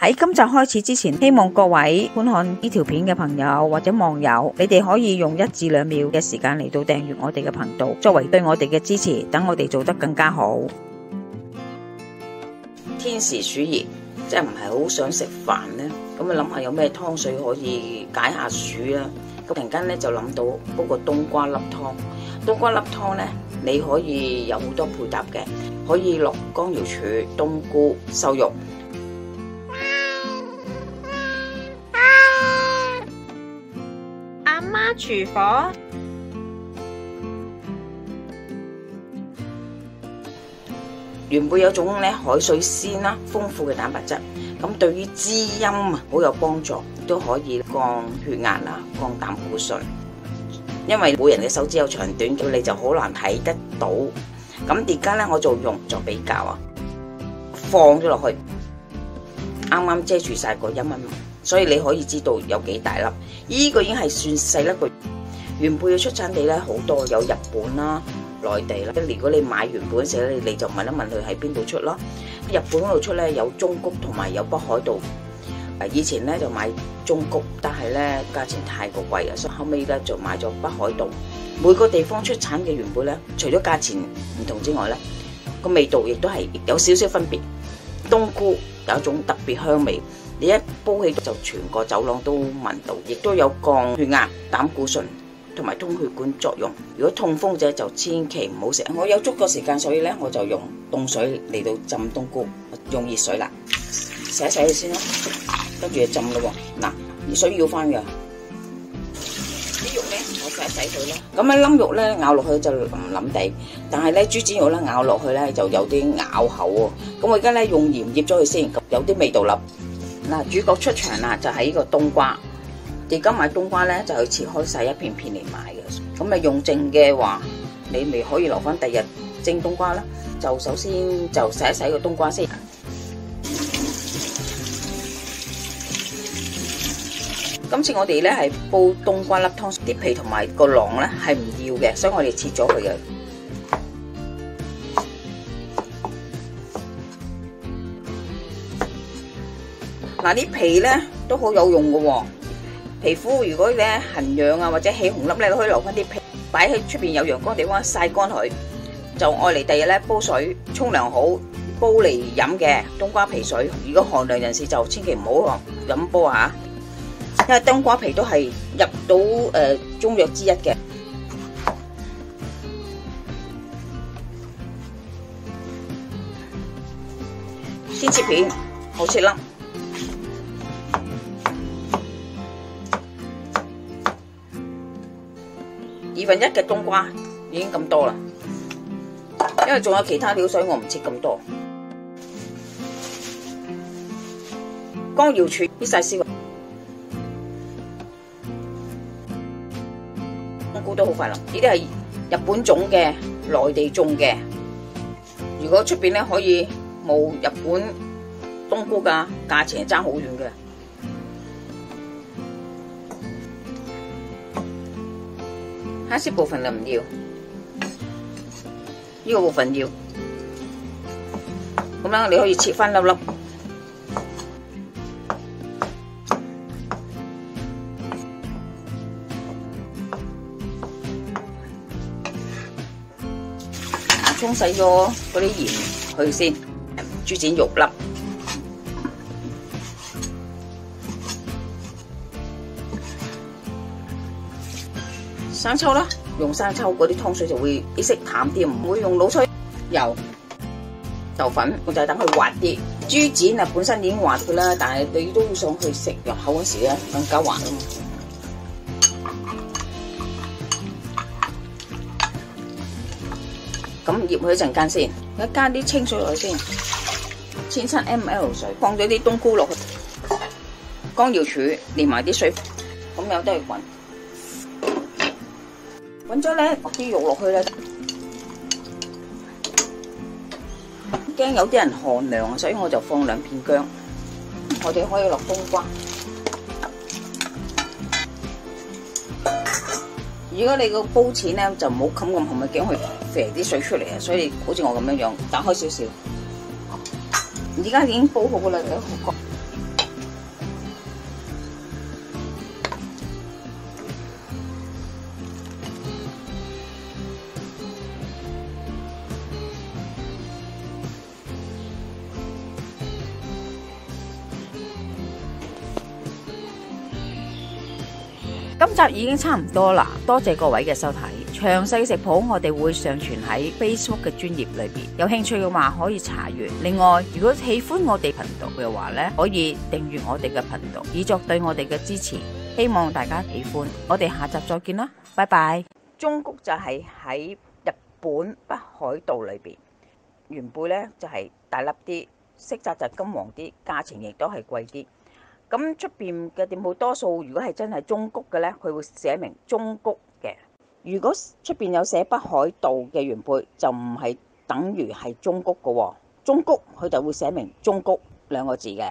喺今集開始之前，希望各位觀看呢條片嘅朋友或者網友，你哋可以用1至2秒嘅時間嚟到訂閱我哋嘅頻道，作為對我哋嘅支持，等我哋做得更加好。天時暑熱，即係唔係好想食飯呢？咁啊諗下有咩湯水可以解下暑啊！咁突然間咧就諗到煲個冬瓜粒湯。冬瓜粒湯咧，你可以有好多配搭嘅，可以落乾瑤柱、冬菇、瘦肉。阿媽廚房。原貝有種咧海水鮮啦，豐富嘅蛋白質，咁對於滋陰啊好有幫助，都可以降血壓啦、降膽固醇。因為每人嘅手指有長短，叫你就好難睇得到。咁而家咧我就用作比較啊，放咗落去，啱啱遮住晒個一蚊，所以你可以知道有幾大粒。呢個已經係算細粒嘅。原貝嘅出產地咧好多，有日本啦、內地啦。如果你買原貝嗰時咧，你就問一問佢喺邊度出咯。日本嗰度出咧有中谷同埋有北海道。以前咧就買中谷，但係咧價錢太過貴啊，所以後尾咧就買咗北海道。每個地方出產嘅原貝咧，除咗價錢唔同之外咧，個味道亦都係有少少分別。冬菇有一種特別香味，你一煲起就全個走廊都聞到，亦都有降血壓、膽固醇同埋通血管作用。如果痛風者就千祈唔好食。我有足夠時間，所以咧我就用凍水嚟到浸冬菇，用熱水啦，洗一洗佢先咯。跟住就浸咯喎，嗱，熱水要翻嘅。啲肉咧，我洗一洗佢啦。咁一粒肉咧咬落去就腍腍地，但係咧豬展肉咧咬落去咧就有啲咬口喎。咁我而家咧用鹽醃咗佢先，有啲味道啦。嗱，主角出場啦，就係呢個冬瓜。而家買冬瓜咧就去切開細一片片嚟買嘅。咁啊用剩嘅話，你咪可以留翻第日蒸冬瓜啦。就首先就洗一洗個冬瓜先。今次我哋咧係煲冬瓜粒湯，啲皮同埋個囊咧係唔要嘅，所以我哋切咗佢嘅。嗱，啲皮咧都好有用嘅喎。皮膚如果咧痕癢啊或者起紅粒咧，你可以留翻啲皮擺喺出邊有陽光地方曬乾佢，就愛嚟第日咧煲水沖涼好，煲嚟飲嘅冬瓜皮水。如果寒涼人士就千祈唔好飲煲啊！因為冬瓜皮都係入到中藥之一嘅。先切片，好切粒。1/2嘅冬瓜已經咁多啦，因為仲有其他料，所以我唔切咁多。乾瑤柱啲細絲。冬菇都好快啦，呢啲係日本種嘅，內地種嘅。如果出邊咧可以冇日本冬菇噶，價錢係爭好遠嘅。黑色部分就唔要，呢個部分要。咁樣你可以切翻粒粒。沖洗咗嗰啲鹽去先，豬展肉粒，生抽啦，用生抽嗰啲湯水就會啲色淡啲，唔會用老抽。油、豆粉，我就係等佢滑啲。豬展啊本身已經滑㗎啦，但係你都想去食入口嗰時咧更加滑啊嘛。咁醃佢一陣間先，而家加啲清水落去先，1700 ml 水，放咗啲冬菇落去，乾瑤柱連埋啲水，咁有得去滾，滾咗咧落啲肉落去咧，驚有啲人寒涼啊，所以我就放2片薑，我哋可以落冬瓜。如果你個煲淺咧，就唔好冚咁紅嘅頸去肥啲水出嚟啊！所以好似我咁樣樣，打開少少。而家已經煲好噶啦，今集已經差唔多啦，多謝各位嘅收睇。詳細食譜我哋會上傳喺 Facebook 嘅專頁裏邊，有興趣嘅話可以查閱。另外，如果喜歡我哋頻道嘅話呢，可以訂閱我哋嘅頻道，以作對我哋嘅支持。希望大家喜歡，我哋下集再見啦，拜拜。中菊就係喺日本北海道裏邊，原貝呢就係大粒啲，色澤就金黃啲，價錢亦都係貴啲。咁出邊嘅店鋪多數如果係真係中菊嘅呢，佢會寫明中菊嘅。如果出邊有寫北海道嘅原貝，就唔係等於係中菊嘅喎。中菊佢就會寫明中菊兩個字嘅。